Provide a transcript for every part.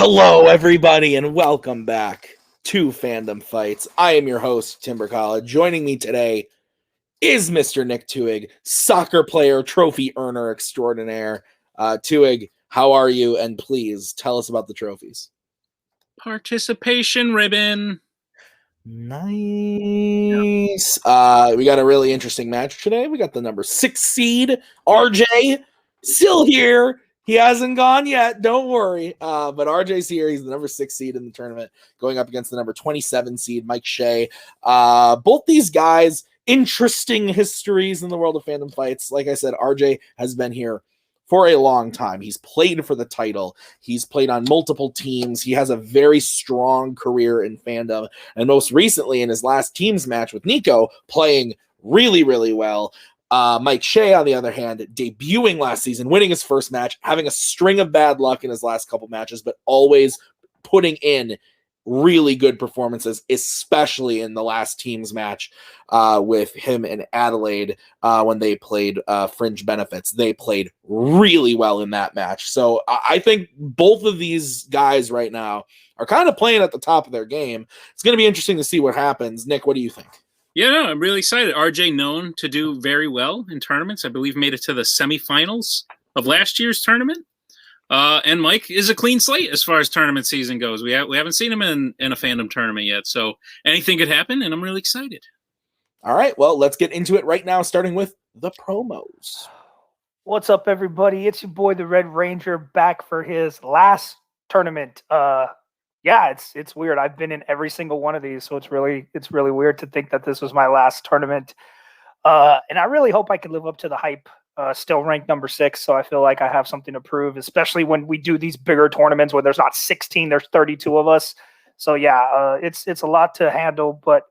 Hello, everybody, and welcome back to Fandom Fights. I am your host, Tim Brzakala. Joining me today is Mr. Nick TWOHIG, soccer player, trophy earner extraordinaire. TWOHIG, how are you? And please tell us about the trophies. Participation ribbon. Nice. We got a really interesting match today. We got the number 6 seed, RJ, still here. He hasn't gone yet, don't worry. But RJ's here. He's the number 6 seed in the tournament, going up against the number 27 seed, Mike Shea. Both these guys, interesting histories in the world of Fandom Fights. Like I said, RJ has been here for a long time. He's played for the title. He's played on multiple teams. He has a very strong career in fandom. And most recently, in his last teams match with Nico, playing really, really well. Mike Shea, on the other hand, debuting last season, winning his first match, having a string of bad luck in his last couple matches, but always putting in really good performances, especially in the last teams match with him and Adelaide when they played Fringe Benefits. They played really well in that match. So I think both of these guys right now are kind of playing at the top of their game. It's going to be interesting to see what happens. Nick, what do you think? Yeah, no, I'm really excited. RJ known to do very well in tournaments. I believe made it to the semifinals of last year's tournament. And Mike is a clean slate as far as tournament season goes. We haven't seen him in a fandom tournament yet, so anything could happen, and I'm really excited. All right, well, let's get into it right now, starting with the promos. What's up, everybody? It's your boy, the Red Ranger, back for his last tournament. Yeah, it's weird. I've been in every single one of these, so it's really weird to think that this was my last tournament. And I really hope I can live up to the hype. Still ranked number 6, so I feel like I have something to prove, especially when we do these bigger tournaments where there's not 16, there's 32 of us. So yeah, it's a lot to handle, but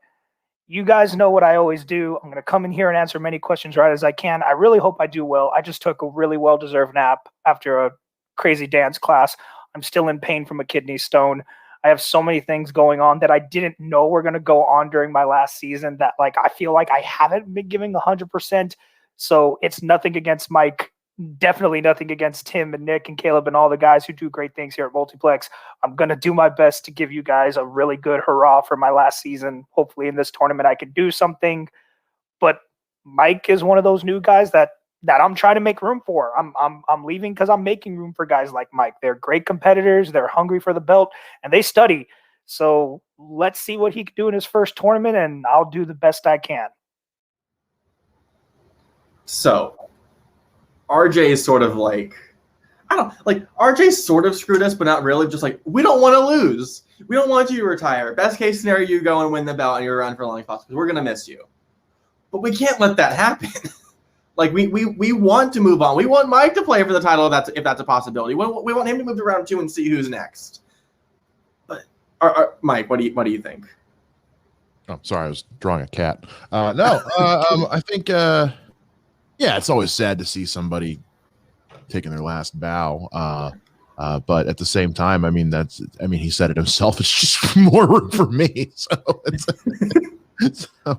you guys know what I always do. I'm going to come in here and answer many questions right as I can. I really hope I do well. I just took a really well-deserved nap after a crazy dance class. I'm still in pain from a kidney stone. I have so many things going on that I didn't know were going to go on during my last season that I feel like I haven't been giving 100%. So it's nothing against Mike, definitely nothing against Tim and Nick and Kaleb and all the guys who do great things here at Multiplex. I'm going to do my best to give you guys a really good hurrah for my last season. Hopefully in this tournament I can do something. But Mike is one of those new guys that I'm trying to make room for. I'm leaving because I'm making room for guys like Mike. They're great competitors. They're hungry for the belt, and they study. So let's see what he can do in his first tournament, and I'll do the best I can. So, RJ is sort of RJ sort of screwed us, but not really. Just like, we don't want to lose. We don't want you to retire. Best case scenario, you go and win the belt and you're around for a long time because we're going to miss you. But we can't let that happen. We want to move on. We want Mike to play for the title if that's a possibility. We want him to move to round 2 and see who's next. But Mike, what do you think? Oh, sorry, I was drawing a cat. I think it's always sad to see somebody taking their last bow. But at the same time, he said it himself. It's just more room for me. So I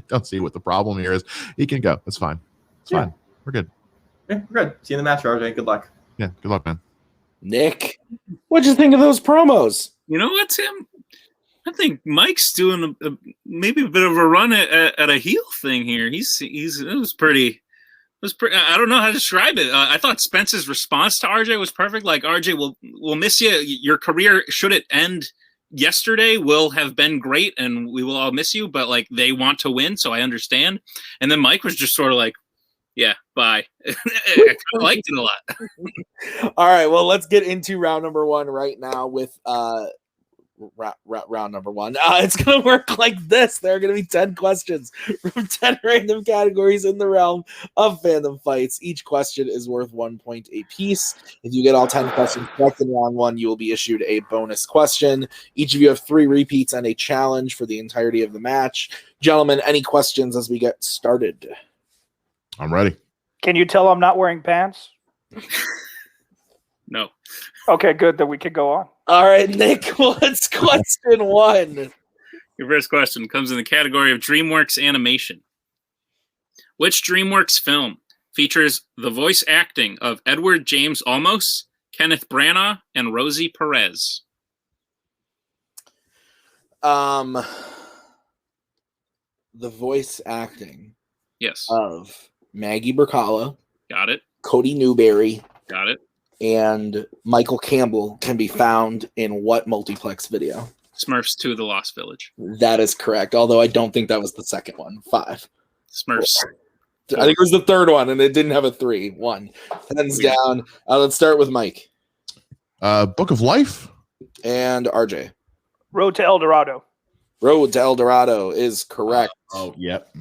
don't see what the problem here is. He can go. It's fine. It's fine. We're good. Yeah, we're good. See you in the match, RJ. Good luck. Yeah, good luck, man. Nick, what'd you think of those promos? You know what, Tim? I think Mike's doing maybe a bit of a run at a heel thing here. It was pretty. I don't know how to describe it. I thought Spence's response to RJ was perfect. Like, RJ, we'll miss you. Your career, should it end yesterday, will have been great, and we will all miss you. But like, they want to win, so I understand. And then Mike was just sort of like, yeah, bye. I kind of liked it a lot. All right, well, let's get into round number 1 right now with round number 1. It's going to work like this. There are going to be 10 questions from 10 random categories in the realm of Fandom Fights. Each question is worth 1 point a piece. If you get all 10 questions correct in round 1, you will be issued a bonus question. Each of you have 3 repeats and a challenge for the entirety of the match. Gentlemen, any questions as we get started? I'm ready. Can you tell I'm not wearing pants? No. Okay, good. Then we can go on. All right, Nick, what's question 1? Your first question comes in the category of DreamWorks animation. Which DreamWorks film features the voice acting of Edward James Olmos Kenneth Branagh and Rosie Perez. The voice acting Yes. of Maggie Brzakala, Got it. Cody Newberry, Got it. and Michael Campbell can be found in what multiplex video? Smurfs 2: The Lost Village. That is correct, although I don't think that was the second one. 5. Smurfs. I think it was the third one, and it didn't have a 3. 1. Hands down. Let's start with Mike. Book of Life. And RJ. Road to El Dorado. Road to El Dorado is correct. Yep.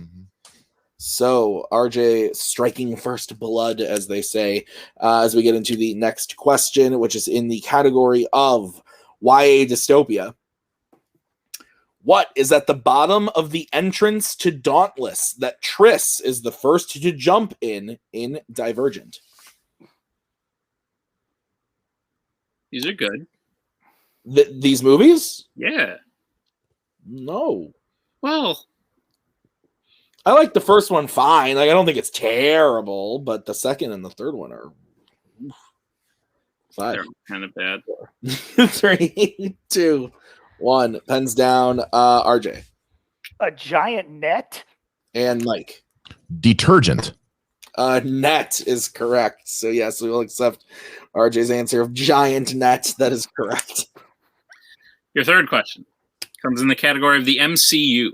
So RJ striking first blood, as they say, as we get into the next question, which is in the category of YA dystopia. What is at the bottom of the entrance to Dauntless that Triss is the first to jump in Divergent? These are good. These movies? Yeah. No. Well, I like the first one fine. Like, I don't think it's terrible, but the second and the third one are 5. they're kind of bad. 3, 2, 1. Pens down. RJ. A giant net. And Mike. Detergent. Net is correct. So yes, we will accept RJ's answer of giant net. That is correct. Your third question comes in the category of the MCU.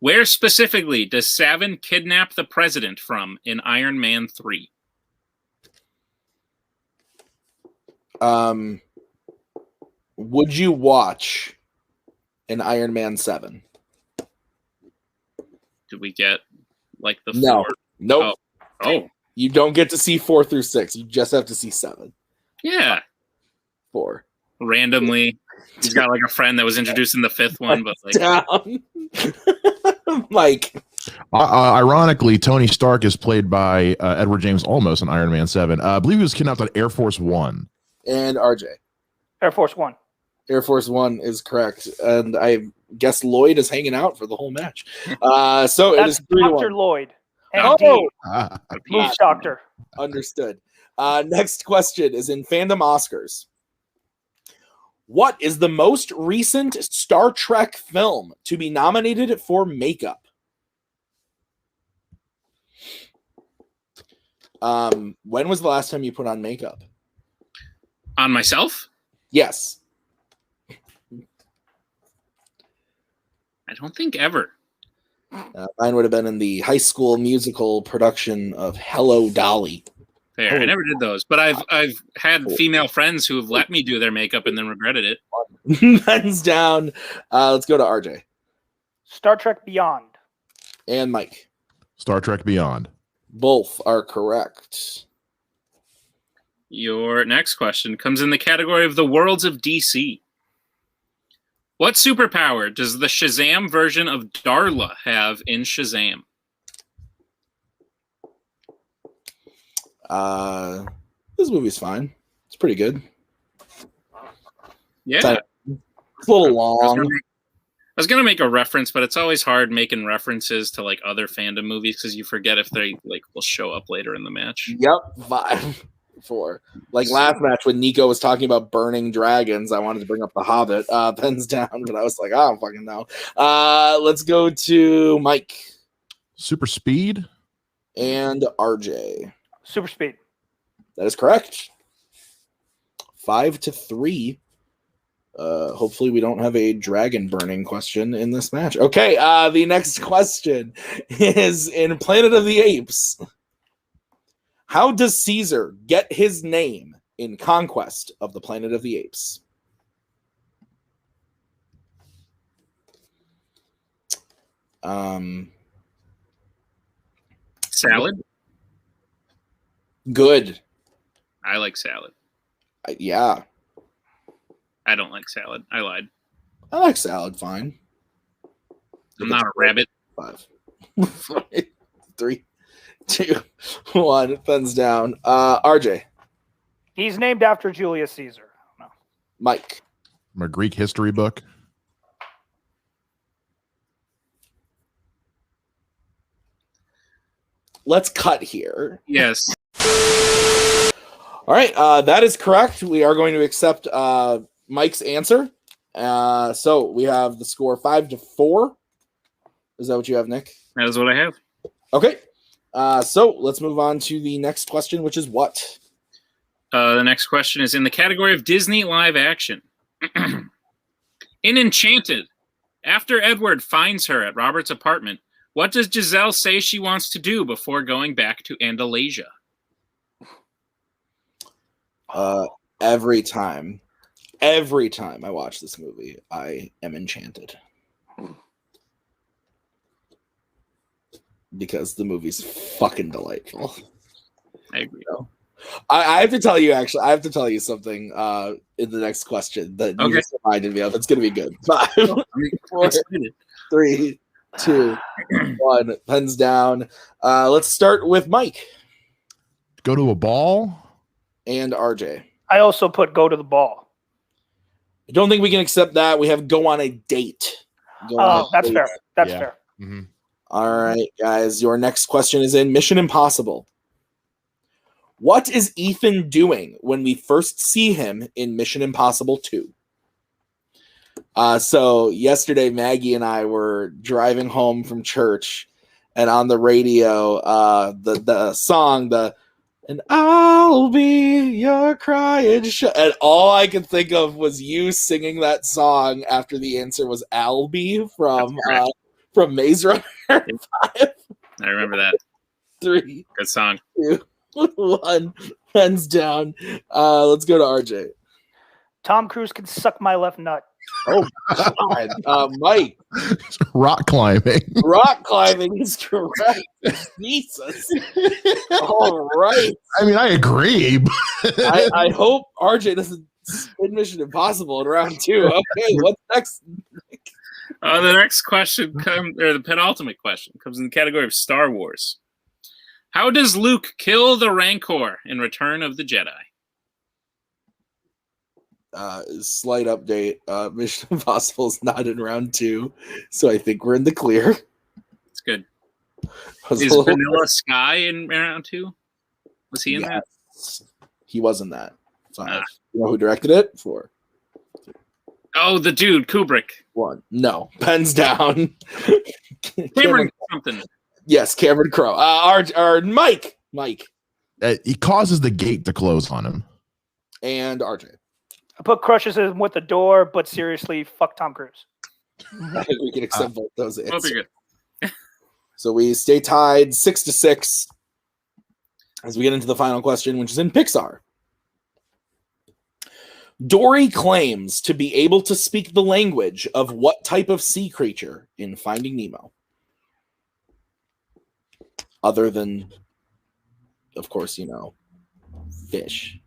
Where specifically does Savin kidnap the president from in Iron Man 3? Would you watch an Iron Man 7? Do we get like the No. 4? Nope. Oh. You don't get to see 4 through 6. You just have to see 7. Yeah. 4. Randomly. He's got like a friend that was introduced in the 5th one, but like Down. Mike. Ironically, Tony Stark is played by Edward James Olmos in Iron Man 7. I believe he was kidnapped on Air Force One. And RJ. Air Force One. Air Force One is correct. And I guess Lloyd is hanging out for the whole match. So it That's is 3 to Dr. 1. Lloyd. Oh, MD. Moose Doctor. understood. Next question is in Fandom Oscars. What is the most recent Star Trek film to be nominated for makeup? When was the last time you put on makeup? on myself? Yes. I don't think ever. Mine would have been in the high school musical production of Hello, Dolly. Fair. I never did those, but I've had female friends who have let me do their makeup and then regretted it. Hands down. Let's go to RJ. Star Trek Beyond. And Mike. Star Trek Beyond. Both are correct. Your next question comes in the category of the worlds of DC. What superpower does the Shazam version of Darla have in Shazam? This movie's fine. It's pretty good. Yeah. It's a little long. I was gonna make a reference, but it's always hard making references to like other fandom movies because you forget if they like will show up later in the match. Yep, 5, 4. Like last match when Nico was talking about burning dragons, I wanted to bring up The Hobbit, pens down, but I was like, I don't fucking know. Let's go to Mike. Super Speed. And RJ. Super Speed. That is correct. 5-3. Hopefully we don't have a dragon burning question in this match. Okay, the next question is in Planet of the Apes. How does Caesar get his name in Conquest of the Planet of the Apes? Salad? Good. I like salad. Yeah. I don't like salad. I lied. I like salad fine. I'm not a rabbit. 5. 3, 2, 1. Thumbs down. RJ. He's named after Julius Caesar. No. Mike. From a Greek history book. Let's cut here. Yes. All right, that is correct. We are going to accept Mike's answer. So we have the score 5-4. Is that what you have, Nick? That is what I have. Okay. So let's move on to the next question, which is what? The next question is in the category of Disney live action. In Enchanted, after Edward finds her at Robert's apartment, what does Giselle say she wants to do before going back to Andalasia? Every time I watch this movie, I am enchanted. Because the movie's fucking delightful. I agree. I have to tell you, actually, I have to tell you something in the next question that you just reminded me of. It's going to be good. 5, 4, 3, 2, 1. Pens down. Let's start with Mike. Go to a ball. And RJ. I also put go to the ball. I don't think we can accept that. We have go on a date. That's fair. That's fair. Mm-hmm. All right, guys. Your next question is in Mission Impossible. What is Ethan doing when we first see him in Mission Impossible 2? So yesterday, Maggie and I were driving home from church, and on the radio, the song, and I'll be your crying and all I could think of was you singing that song after the answer was Albie from Maze Runner 5. I remember that. 3. Good song. 2, 1. Hands down. Let's go to RJ. Tom Cruise can suck my left nut. Oh, God. Mike. Rock climbing. Rock climbing is correct. Jesus. All right. I mean, I agree. But I hope RJ doesn't spin Mission Impossible in round 2. Okay, what's next? The next question the penultimate question comes in the category of Star Wars. How does Luke kill the Rancor in Return of the Jedi? Slight update. Mission Impossible is not in round 2, so I think we're in the clear. It's good. Is Vanilla Sky in round 2? Was he in that? He was in that. 5. You know who directed it? 4. Oh, the dude, Kubrick. 1. No. Pens down. Cameron something. Yes, Cameron Crowe. Mike. he causes the gate to close on him. And RJ. I put crushes him with the door, but seriously, fuck Tom Cruise. I think we can accept both those answers. Be good. So we stay tied 6-6 as we get into the final question, which is in Pixar. Dory claims to be able to speak the language of what type of sea creature in Finding Nemo? Other than, of course, fish.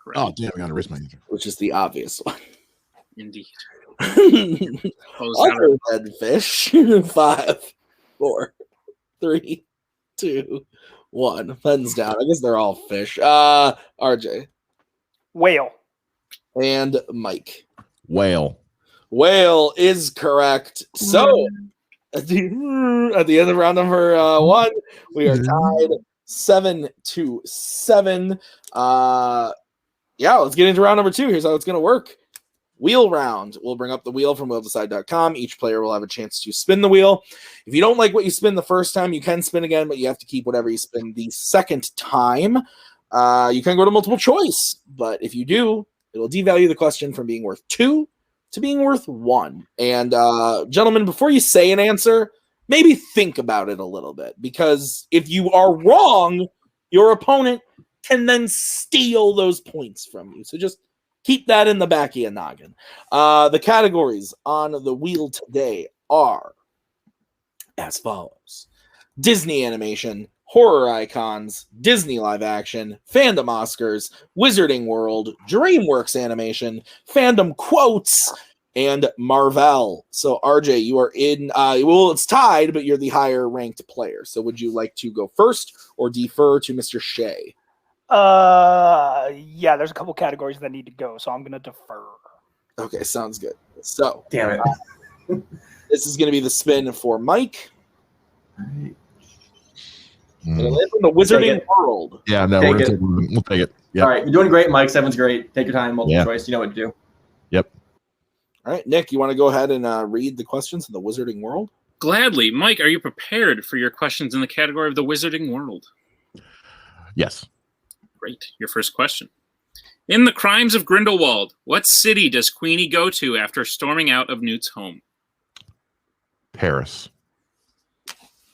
Correct. Oh, damn, I got to erase my answer. Which is the obvious one. Indeed. Other than fish. 5, 4, 3, 2, 1. Pens down. I guess they're all fish. RJ. Whale. And Mike. Whale. Whale is correct. So at the end of round number 1, we are tied 7-7. Let's get into round number 2. Here's how it's going to work. Wheel round. We'll bring up the wheel from wheeldecide.com. Each player will have a chance to spin the wheel. If you don't like what you spin the first time, you can spin again, but you have to keep whatever you spin the second time. You can go to multiple choice, but if you do, it'll devalue the question from being worth 2 to being worth 1. And gentlemen, before you say an answer, maybe think about it a little bit, because if you are wrong, your opponent can then steal those points from you. So just keep that in the back of your noggin. The categories on the wheel today are as follows: Disney animation, horror icons, Disney live action, Fandom Oscars, Wizarding World, DreamWorks animation, Fandom quotes, and Marvel. So RJ, you are in. It's tied, but you're the higher ranked player. So would you like to go first or defer to Mr. Shea? There's a couple categories that need to go, so I'm gonna defer. Okay, sounds good. So Damn it. This is gonna be the spin for Mike. And it lands in the Wizarding World. Yeah, no, Take we'll take it. Yep. All right, you're doing great, Mike. 7's great. Take your time, multiple choice. You know what to do. Yep. All right, Nick, you want to go ahead and read the questions in the Wizarding World? Gladly. Mike, are you prepared for your questions in the category of the Wizarding World? Yes. Great. Your first question. In The Crimes of Grindelwald, what city does Queenie go to after storming out of Newt's home? Paris.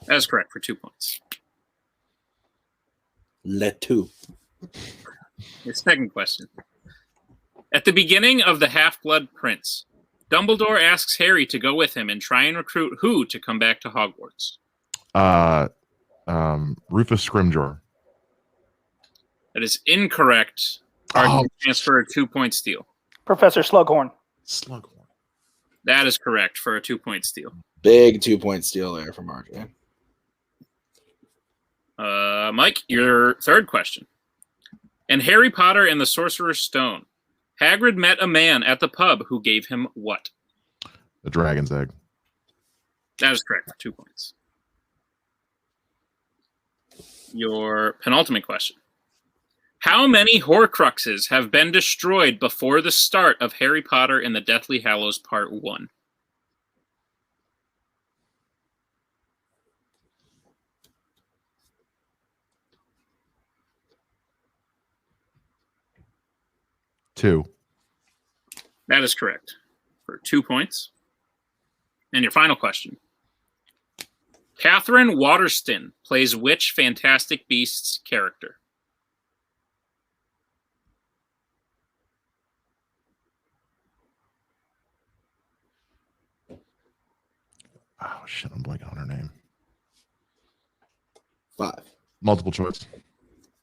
That is correct for 2 points. Le Two. Your second question. At the beginning of The Half-Blood Prince, Dumbledore asks Harry to go with him and try and recruit who to come back to Hogwarts? Rufus Scrimgeour. That is incorrect. Our chance for a 2-point steal. Professor Slughorn. Slughorn. That is correct for a 2-point steal. Big 2-point steal there from RJ. Mike, your third question. In Harry Potter and the Sorcerer's Stone, Hagrid met a man at the pub who gave him what? The dragon's egg. That is correct for 2 points. Your penultimate question. How many Horcruxes have been destroyed before the start of Harry Potter and the Deathly Hallows Part 1? Two. That is correct for 2 points. And your final question. Catherine Waterston plays which Fantastic Beasts character? Oh, shit, I'm blanking on her name. 5. Multiple choice.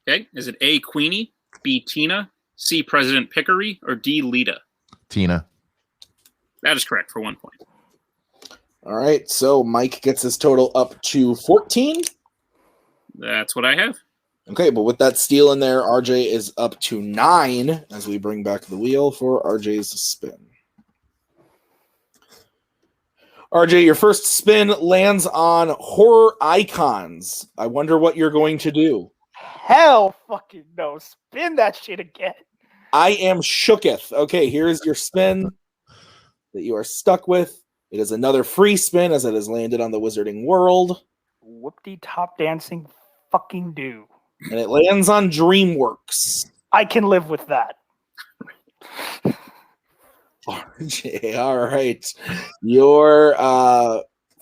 Okay. Is it A, Queenie, B, Tina, C, President Pickery, or D, Lita? Tina. That is correct for 1 point. All right, so Mike gets his total up to 14. That's what I have. Okay, but with that steal in there, RJ is up to 9 as we bring back the wheel for RJ's spin. RJ, your first spin lands on horror icons. I wonder what you're going to do. Hell fucking no. Spin that shit again. I am shooketh. Okay, here's your spin that you are stuck with. It is another free spin as it has landed on the Wizarding World. Whoop-de top dancing fucking do. And it lands on DreamWorks. I can live with that. RJ, all right. Your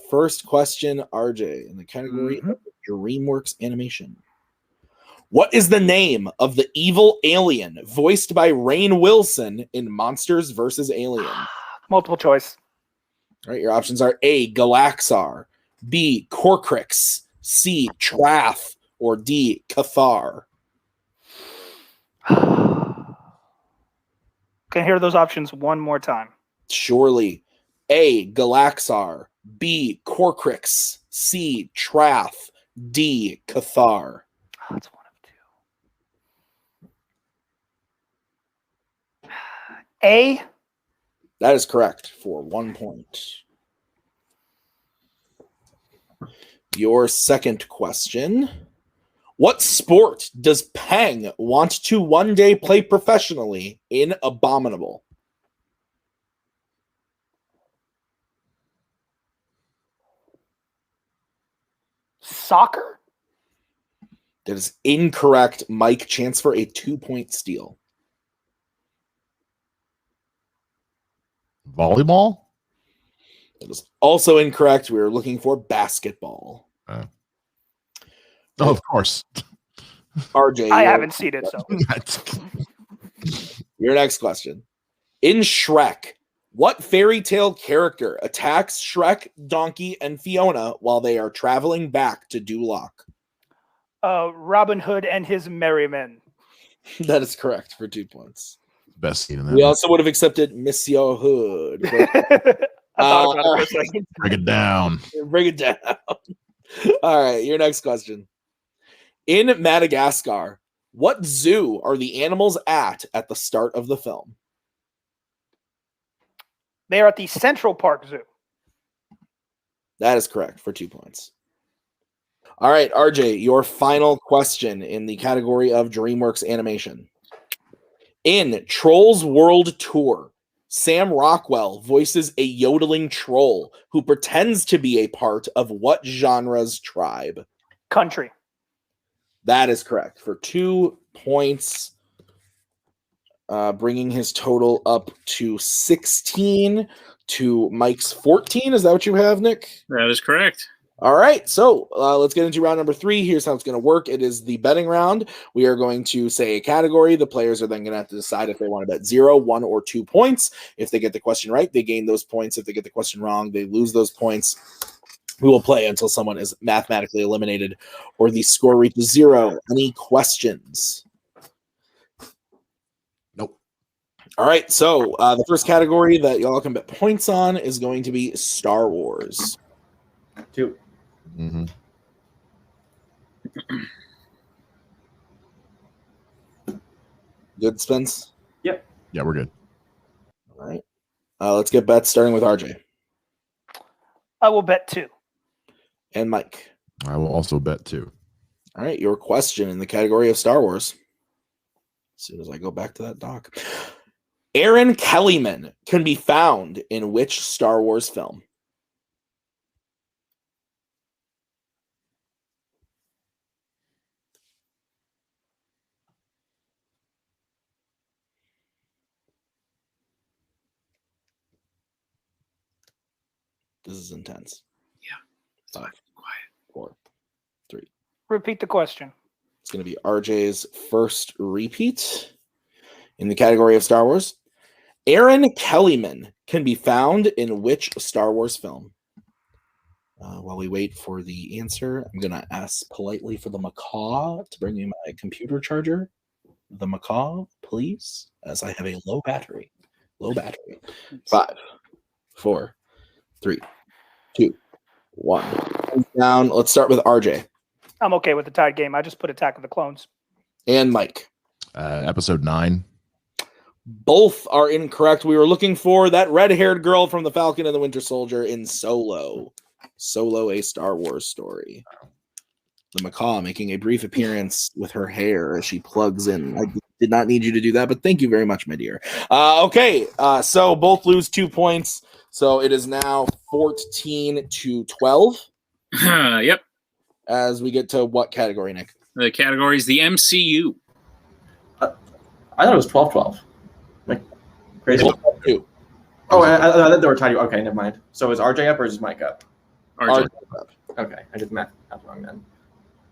first question, RJ, in the category of DreamWorks animation. What is the name of the evil alien voiced by Rainn Wilson in Monsters vs. Aliens? Multiple choice. All right, your options are A, Galaxar, B, Corcrix, C, Traff, or D, Cathar. Can I hear those options one more time? Surely. A, Galaxar, B, Corcrix, C, Traff, D, Cathar. Oh, it's one of two. A. That is correct for 1 point. Your second question. What sport does Peng want to one day play professionally in Abominable? Soccer? That is incorrect. Mike, chance for a 2-point steal. Volleyball? That is also incorrect. We were looking for basketball. Oh, of course. RJ, I haven't seen it, so. Your next question. In Shrek, what fairy tale character attacks Shrek, Donkey, and Fiona while they are traveling back to Duloc? Robin Hood and his merry men. That is correct for 2 points. Best scene in that. We also would have accepted Monsieur Hood. But, I thought about it for a second. Break it down. bring it down. All right, your next question. In Madagascar, what zoo are the animals at the start of the film? They are at the Central Park Zoo. That is correct for 2 points. All right, RJ, your final question in the category of DreamWorks animation. In Trolls World Tour, Sam Rockwell voices a yodeling troll who pretends to be a part of what genre's tribe? Country. That is correct for 2 points, bringing his total up to 16 to Mike's 14. Is that what you have, Nick? That is correct. All right, so let's get into round number 3. Here's how it's going to work. It is the betting round. We are going to say a category. The players are then going to have to decide if they want to bet 0, 1, or 2 points. If they get the question right, they gain those points. If they get the question wrong, they lose those points. We will play until someone is mathematically eliminated or the score reaches 0. Any questions? Nope. All right, so the first category that y'all can bet points on is going to be Star Wars. 2. Mm-hmm. Good, Spence? Yep. Yeah, we're good. All right. Let's get bets starting with RJ. I will bet 2. And Mike. I will also bet 2. All right, your question in the category of Star Wars. As soon as I go back to that doc. Aaron Kellyman can be found in which Star Wars film? This is intense. Yeah. 5, Quiet. 4, 3. Repeat the question. It's going to be RJ's first repeat in the category of Star Wars. Aaron Kellyman can be found in which Star Wars film? While we wait for the answer, I'm going to ask politely for the macaw to bring me my computer charger. The macaw, please, as I have a low battery. 5, 4, 3, 2, 1. Down. Let's start with RJ I'm okay with the tied game. I just put Attack of the Clones. and Mike. Episode 9. Both are incorrect. We were looking for that red-haired girl from The Falcon and the Winter Soldier in Solo. Solo, a Star Wars story. The macaw making a brief appearance with her hair as she plugs in. I did not need you to do that, but thank you very much, my dear. Okay, so both lose 2 points. So it is now 14 to 12 Yep. as we get to what category, Nick? The category is the MCU. I thought it was 12-12. Like, crazy. 2. Oh, I thought they were tied. Okay, never mind. So is RJ up or is his mic up? RJ. Okay, I did the math wrong then.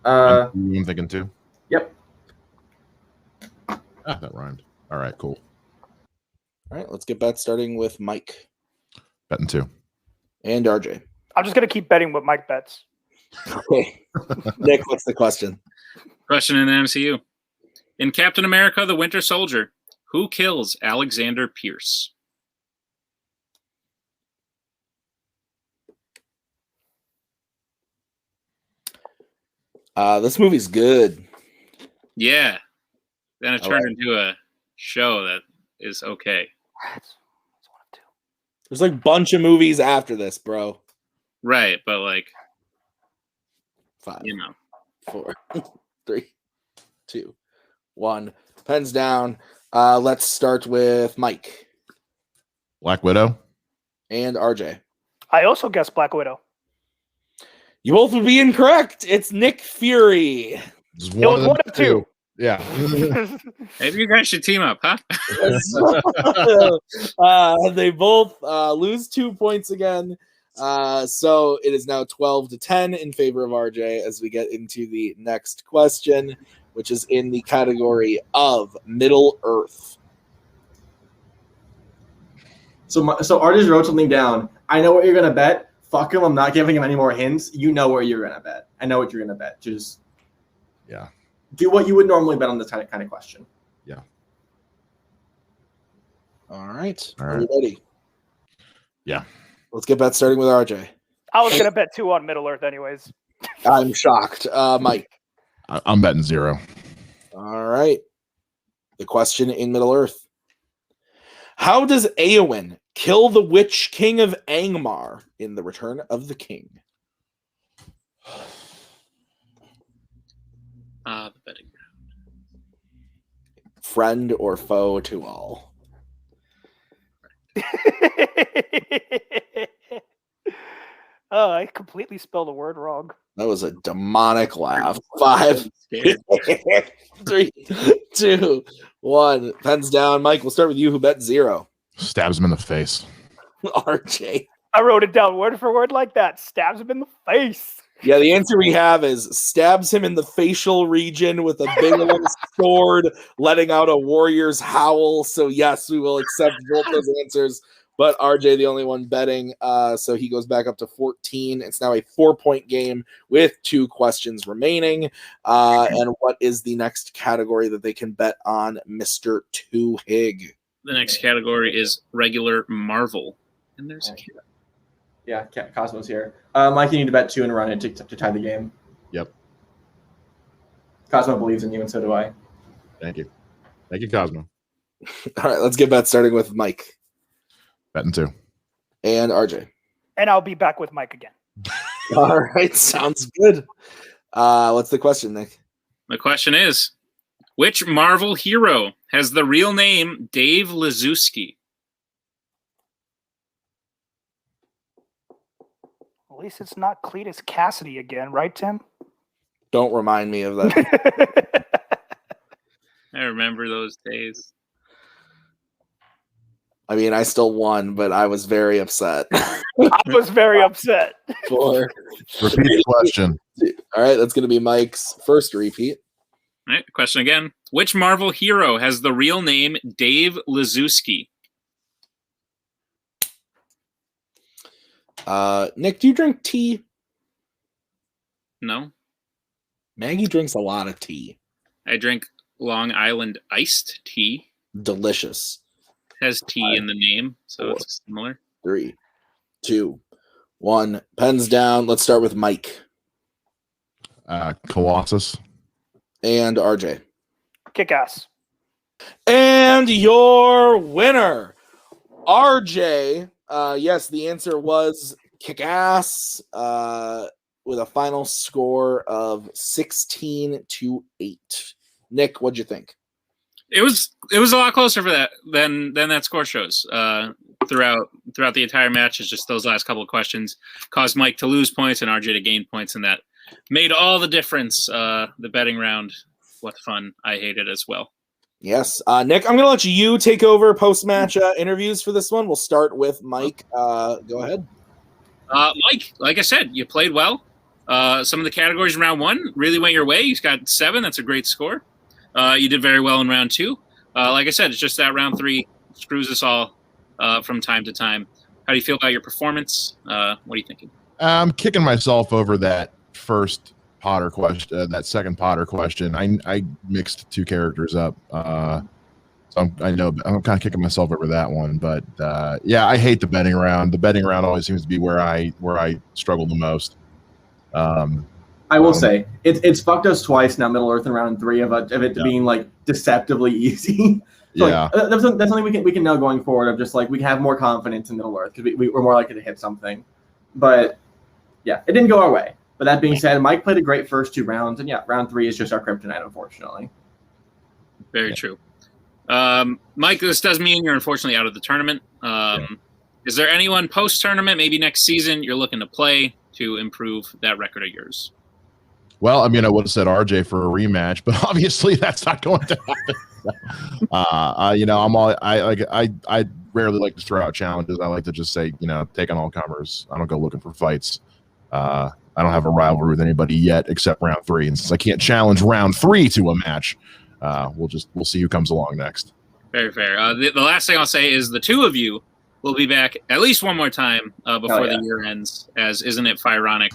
I'm thinking 2. Yep. That rhymed. All right, cool. All right, let's get bets starting with Mike Betting 2. and RJ. I'm just going to keep betting what Mike bets. Okay. Nick, what's the question? Question in the MCU. In Captain America, the Winter Soldier, who kills Alexander Pierce? This movie's good. Yeah. Then it I turned like into a show that is okay. That's one of 2. There's like a bunch of movies after this, bro. Right, but like, 5, you know. 4, 3, 2, 1. Pens down. Let's start with Mike Black Widow. and RJ. I also guessed Black Widow. You both would be incorrect. It's Nick Fury. Just It was one of 2. Yeah. Maybe you guys should team up, huh? They both lose 2 points again. So it is now 12 to 10 in favor of RJ as we get into the next question, which is in the category of Middle Earth. So RJ wrote something down. I know what you're gonna bet. Fuck him. I'm not giving him any more hints. You know what you're gonna bet. I know what you're gonna bet. Just Yeah. do what you would normally bet on this kind of question. All right. All Are right. you ready? Yeah. Let's get bets starting with RJ. I was going to bet 2 on Middle Earth anyways. I'm shocked. Mike. I'm betting 0. All right. The question in Middle Earth. How does Eowyn kill the Witch King of Angmar in The Return of the King? friend or foe to all. Oh, I completely spelled the word wrong. That was a demonic laugh. 5, 3, 2, 1. Pens down. Mike, we'll start with you who bet 0. Stabs him in the face. RJ. I wrote it down word for word like that. Stabs him in the face. Yeah, the answer we have is stabs him in the facial region with a big old sword, letting out a warrior's howl. So yes, we will accept both those answers. But RJ, the only one betting, so he goes back up to 14. It's now a 4-point game with 2 questions remaining. And what is the next category that they can bet on, Mr. TWOHIG? The next category is regular Marvel. And there's a kid. Yeah, Cosmo's here. Mike, you need to bet 2 and run it to tie the game. Yep. Cosmo believes in you, and so do I. Thank you. Thank you, Cosmo. All right, let's get bet starting with Mike. Betting 2. And RJ. And I'll be back with Mike again. All right, sounds good. What's the question, Nick? The question is, which Marvel hero has the real name Dave Liszewski? At least it's not Cletus Cassidy again, right, Tim? Don't remind me of that. I remember those days. I mean, I still won, but I was very upset. I was very upset. 4. Repeat the question. All right, that's going to be Mike's first repeat. All right, question again. Which Marvel hero has the real name Dave Liszewski? Nick, do you drink tea? No. Maggie drinks a lot of tea. I drink Long Island iced tea. Delicious. Has tea in the name, so 4, it's similar. 3, 2, 1. Pens down. Let's start with Mike. Colossus. And RJ. Kick ass. And your winner, RJ. Yes, the answer was kick ass with a final score of 16-8. Nick, what'd you think? It was a lot closer for that than that score shows. Throughout the entire match, it's just those last couple of questions caused Mike to lose points and RJ to gain points, and that made all the difference. The betting round, what fun! I hate it as well. Yes, Nick, I'm gonna let you take over post-match interviews for this one. We'll start with Mike. Go ahead. Mike, like I said, you played well. Some of the categories in round 1 really went your way. You got 7. That's a great score. You did very well in round 2. Like I said, it's just that round 3 screws us all from time to time. How do you feel about your performance? What are you thinking? I'm kicking myself over that first Potter question, that second Potter question. I mixed 2 characters up. So I know I'm kind of kicking myself over that one, but yeah, I hate the betting round. The betting round always seems to be where I struggle the most. I will say it's fucked us twice now. Middle Earth in round 3 of it being like deceptively easy. So yeah, like, that's something we can know going forward. Of just like we can have more confidence in Middle Earth because we're more likely to hit something. But yeah, it didn't go our way. But that being said, Mike played a great first 2 rounds, and yeah, round 3 is just our kryptonite, unfortunately. Very true. Mike, this does mean you're unfortunately out of the tournament. Is there anyone post-tournament, maybe next season, you're looking to play to improve that record of yours? Well, I mean, I would have said RJ for a rematch, but obviously that's not going to happen. You know, I rarely like to throw out challenges. I like to just say, you know, take on all comers. I don't go looking for fights. I don't have a rivalry with anybody yet except round 3, and since I can't challenge round 3 to a match, we'll see who comes along next. Very fair. The last thing I'll say is the 2 of you will be back at least one more time before the year ends. As isn't it ironic?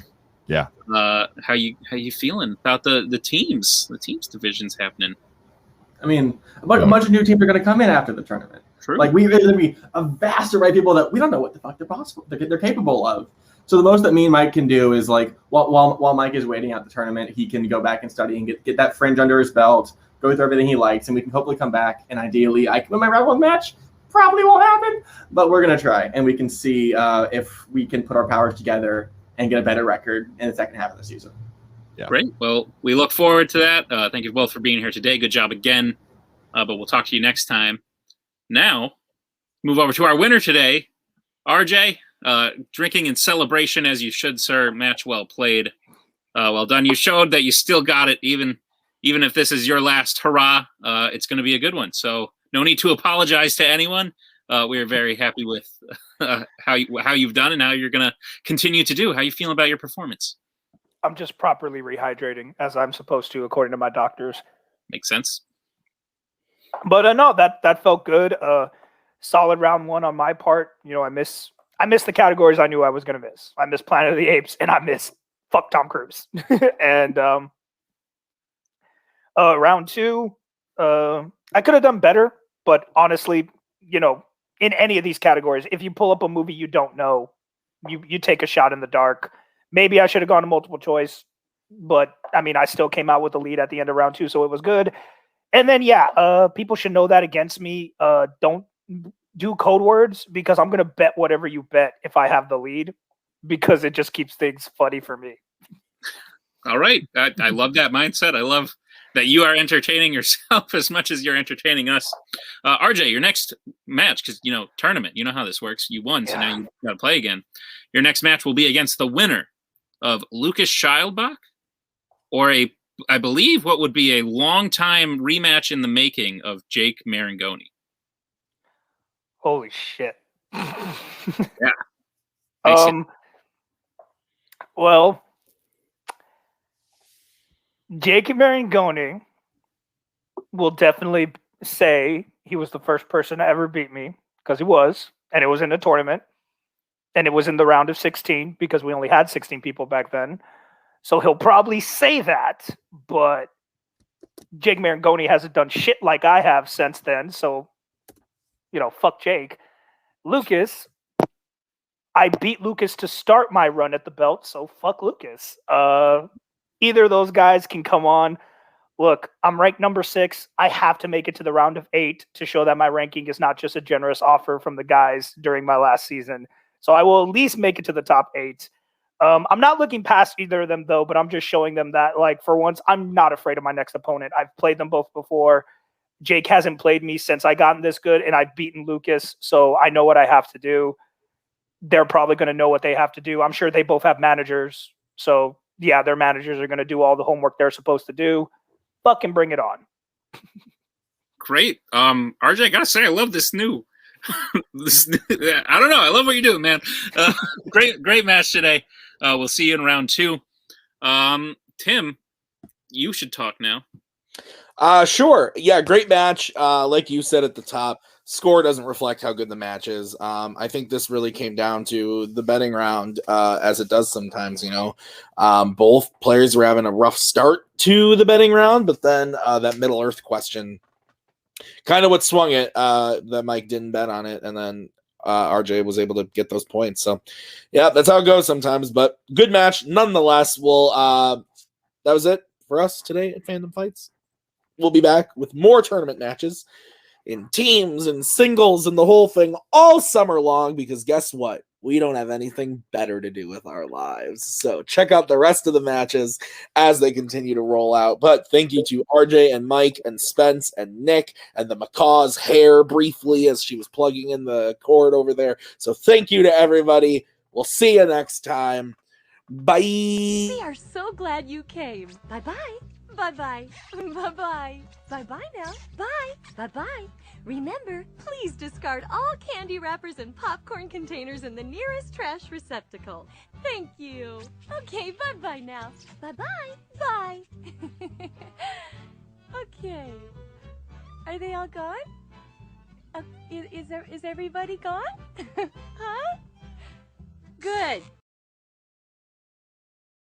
Yeah. How you feeling about the teams divisions happening? I mean, a bunch of new teams are going to come in after the tournament. True. Like we're going to be a vast array of people that we don't know what the fuck they're capable of. So the most that me and Mike can do is like while Mike is waiting out the tournament, he can go back and study and get that fringe under his belt, go through everything he likes, and we can hopefully come back and ideally I can win my round 1 match. Probably won't happen, but we're going to try, and we can see if we can put our powers together and get a better record in the second half of the season. Yeah. Great. Well, we look forward to that. Thank you both for being here today. Good job again. but we'll talk to you next time. Now, move over to our winner today, RJ. Drinking in celebration as you should, sir. Match well played. Well done. You showed that you still got it, even if this is your last hurrah. It's going to be a good one. So no need to apologize to anyone. We are very happy with how you've done and how you're going to continue to do. How you feeling about your performance? I'm just properly rehydrating as I'm supposed to, according to my doctors. Makes sense. But no, that felt good. Solid round one on my part. You know, I missed the categories I knew I was going to miss. I missed Planet of the Apes, and I missed fuck Tom Cruise. And round two, I could have done better. But honestly, you know, in any of these categories, if you pull up a movie you don't know, you take a shot in the dark. Maybe I should have gone to multiple choice, but I mean, I still came out with the lead at the end of round two, so it was good. And then, people should know that against me. Don't do code words because I'm going to bet whatever you bet if I have the lead because it just keeps things funny for me. All right. I love that mindset. I love that you are entertaining yourself as much as you're entertaining us. RJ, your next match, because, you know, tournament, you know how this works. You won, so now you got to play again. Your next match will be against the winner of Lucas Schildbach, or I believe what would be a long-time rematch in the making of Jake Marangoni. Holy shit. Yeah. Well, Jake Marangoni will definitely say he was the first person to ever beat me, because he was, and it was in a tournament, and it was in the round of 16 because we only had 16 people back then. So he'll probably say that, but Jake Marangoni hasn't done shit like I have since then. So, you know, fuck Jake. Lucas, I beat Lucas to start my run at the belt, so fuck Lucas. Either of those guys can come on. Look, I'm ranked number 6. I have to make it to the round of 8 to show that my ranking is not just a generous offer from the guys during my last season. So I will at least make it to the top 8. I'm not looking past either of them, though, but I'm just showing them that, like, for once, I'm not afraid of my next opponent. I've played them both before. Jake hasn't played me since I gotten this good, and I've beaten Lucas, so I know what I have to do. They're probably going to know what they have to do. I'm sure they both have managers, so, yeah, their managers are going to do all the homework they're supposed to do. Fucking bring it on. Great. RJ, I got to say, I love this new... I don't know. I love what you're doing, man. Great match today. We'll see you in round 2. Tim, you should talk now. Sure. Yeah, great match. Like you said at the top, score doesn't reflect how good the match is. I think this really came down to the betting round, as it does sometimes, you know. Both players were having a rough start to the betting round, but then that Middle Earth question kind of what swung it, that Mike didn't bet on it, and then RJ was able to get those points. So, yeah, that's how it goes sometimes, but good match nonetheless. That was it for us today at Fandom Fights. We'll be back with more tournament matches in teams and singles and the whole thing all summer long, because guess what? We don't have anything better to do with our lives. So check out the rest of the matches as they continue to roll out. But thank you to RJ and Mike and Spence and Nick and the Macaw's hair briefly as she was plugging in the cord over there. So thank you to everybody. We'll see you next time. Bye. We are so glad you came. Bye-bye. Bye-bye. Bye-bye. Bye-bye now. Bye. Bye-bye. Remember, please discard all candy wrappers and popcorn containers in the nearest trash receptacle. Thank you. Okay, bye-bye now. Bye-bye. Bye. Okay. Are they all gone? Is everybody gone? Huh? Good.